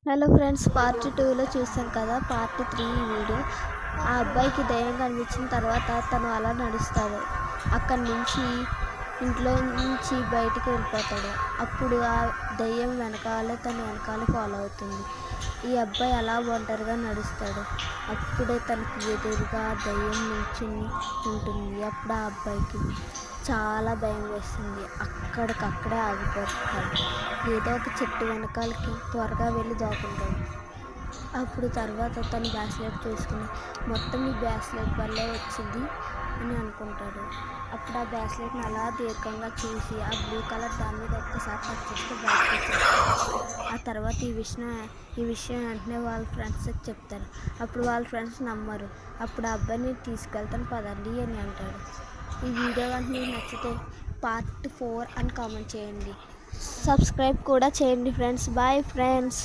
Hello friends, part 2లో చూసాం కదా. Part 3 video. ఆ అబ్బాయికి దయ్యం కనిపించిన తర్వాత తను అలా నడుస్తాడు. అక్కడి నుంచి ఇంట్లో నుంచి బయటికి వెళ్ళిపోతాడు. అప్పుడు ఆ దయ్యం తను వెనకాలే ఫాలో అవుతుంది. ఈ అబ్బాయి అలా ఒంటరిగా నడుస్తాడు. అప్పుడే తనకి ఎదురుగా దయ్యం నిల్చుని ఉంటుంది. అప్పుడు ఆ అబ్బాయికి చాలా భయం వేస్తుంది. అక్కడికక్కడే ఆగిపోతాడు. ఏదో ఒక చెట్టు వెనకాలకి త్వరగా వెళ్ళి దాక్కుంటాడు. అప్పుడు తర్వాత తను బ్రాస్లెట్ చూసుకుని మొత్తం ఈ బ్రాస్లెట్ వల్లే వచ్చింది అని అనుకుంటాడు. అప్పుడు ఆ బ్రాస్లెట్ని అలా దీర్ఘంగా చూసి ఆ బ్లూ కలర్ దాని మీద ఒక్కసారి టచ్ చేస్తే బయటకు వచ్చేస్తాడు. ఆ తర్వాత ఈ విషయం వెంటనే వాళ్ళ ఫ్రెండ్స్కి చెప్తారు. అప్పుడు వాళ్ళ ఫ్రెండ్స్ నమ్మరు. అప్పుడు ఆ అబ్బాయిని తీసుకెళ్తాను పదండి అని అంటాడు. ఈ వీడియో కనుక మీకు నచ్చితే పార్ట్ 4 అని కామెంట్ చేయండి. సబ్స్క్రైబ్ కూడా చేయండి ఫ్రెండ్స్. Bye friends.